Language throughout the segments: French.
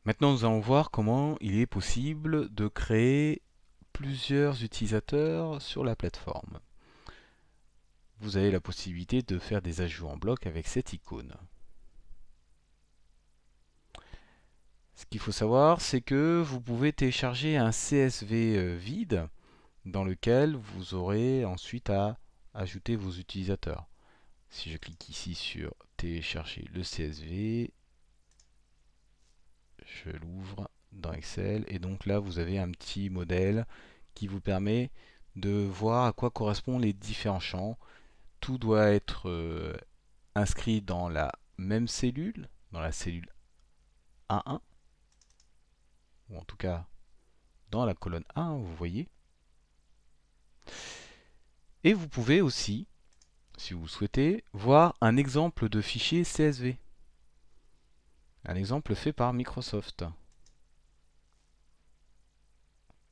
Maintenant, nous allons voir comment il est possible de créer plusieurs utilisateurs sur la plateforme. Vous avez la possibilité de faire des ajouts en bloc avec cette icône. Ce qu'il faut savoir, c'est que vous pouvez télécharger un CSV vide dans lequel vous aurez ensuite à ajouter vos utilisateurs. Si je clique ici sur télécharger le CSV, je l'ouvre dans Excel et donc là vous avez un petit modèle qui vous permet de voir à quoi correspondent les différents champs. Tout doit être inscrit dans la même cellule, dans la cellule A1, ou en tout cas dans la colonne A1, vous voyez. Et vous pouvez aussi, si vous souhaitez, voir un exemple de fichier CSV. Un exemple fait par Microsoft.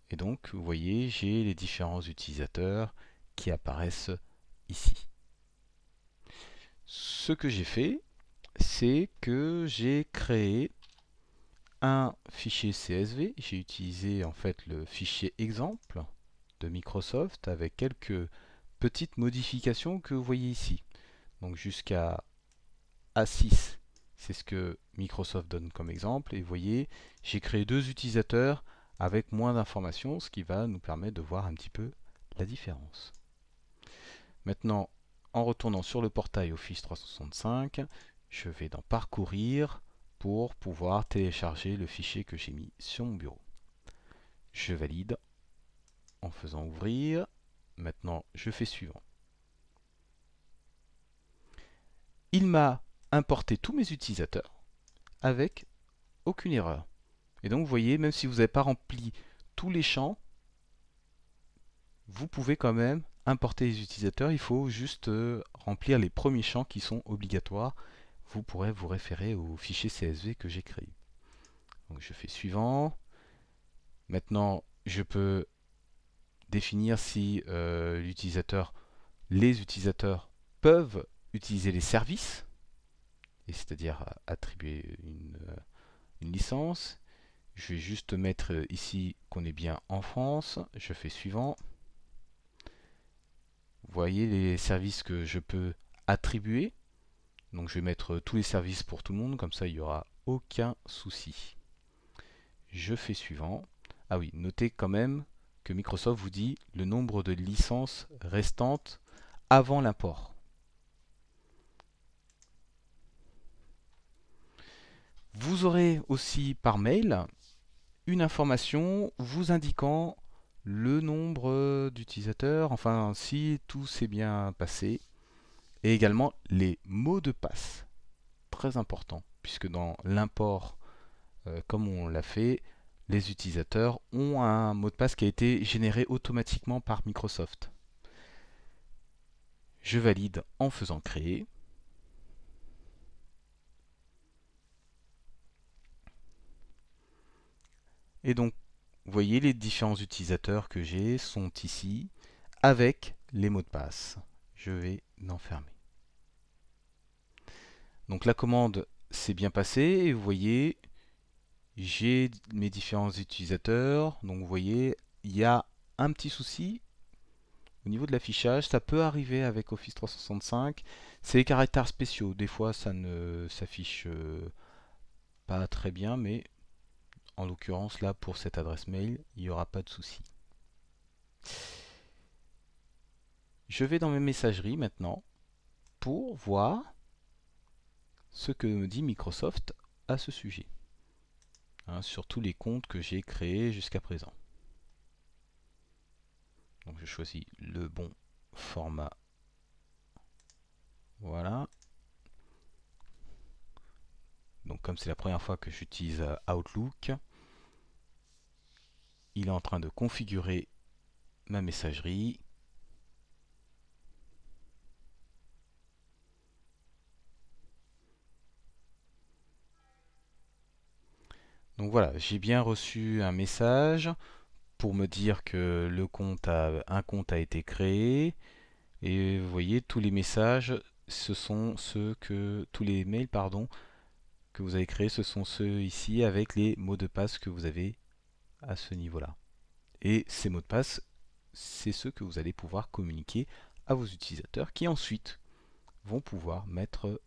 Et donc, vous voyez, j'ai les différents utilisateurs qui apparaissent ici. Ce que j'ai fait, c'est que j'ai créé un fichier CSV. J'ai utilisé en fait le fichier exemple de Microsoft avec quelques petites modifications que vous voyez ici. Donc jusqu'à A6, c'est ce que Microsoft donne comme exemple. Et vous voyez, j'ai créé deux utilisateurs avec moins d'informations, ce qui va nous permettre de voir un petit peu la différence. Maintenant, en retournant sur le portail Office 365, je vais dans Parcourir pour pouvoir télécharger le fichier que j'ai mis sur mon bureau. Je valide en faisant ouvrir. Maintenant, je fais suivant. Il m'a importé tous mes utilisateurs avec aucune erreur. Et donc, vous voyez, même si vous n'avez pas rempli tous les champs, vous pouvez quand même importer les utilisateurs. Il faut juste remplir les premiers champs qui sont obligatoires. Vous pourrez vous référer au fichier CSV que j'ai créé. Donc, je fais suivant. Maintenant, je peux définir si les utilisateurs peuvent utiliser les services, et c'est-à-dire attribuer une licence. Je vais juste mettre ici qu'on est bien en France. Je fais suivant. Vous voyez les services que je peux attribuer. Donc je vais mettre tous les services pour tout le monde, comme ça il n'y aura aucun souci. Je fais suivant. Ah oui, notez quand même que Microsoft vous dit le nombre de licences restantes avant l'import. Vous aurez aussi par mail une information vous indiquant le nombre d'utilisateurs, enfin si tout s'est bien passé, et également les mots de passe. Très important, puisque dans l'import, comme on l'a fait, les utilisateurs ont un mot de passe qui a été généré automatiquement par Microsoft. Je valide en faisant créer. Et donc, vous voyez, les différents utilisateurs que j'ai sont ici avec les mots de passe. Je vais l'enfermer. Donc la commande s'est bien passée et vous voyez, j'ai mes différents utilisateurs. Donc vous voyez, il y a un petit souci au niveau de l'affichage. Ça peut arriver avec Office 365. C'est les caractères spéciaux. Des fois, ça ne s'affiche pas très bien, mais en l'occurrence, là, pour cette adresse mail, il n'y aura pas de souci. Je vais dans mes messageries maintenant pour voir ce que me dit Microsoft à ce sujet, hein, sur tous les comptes que j'ai créés jusqu'à présent. Donc je choisis le bon format. Voilà. Donc comme c'est la première fois que j'utilise Outlook, il est en train de configurer ma messagerie. Donc voilà, j'ai bien reçu un message pour me dire que un compte a été créé. Et vous voyez, tous les messages, ce sont tous les mails, pardon, que que vous avez créés, ce sont ceux ici avec les mots de passe que vous avez à ce niveau-là. Et ces mots de passe, c'est ceux que vous allez pouvoir communiquer à vos utilisateurs qui ensuite vont pouvoir mettre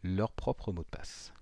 leur propre mot de passe.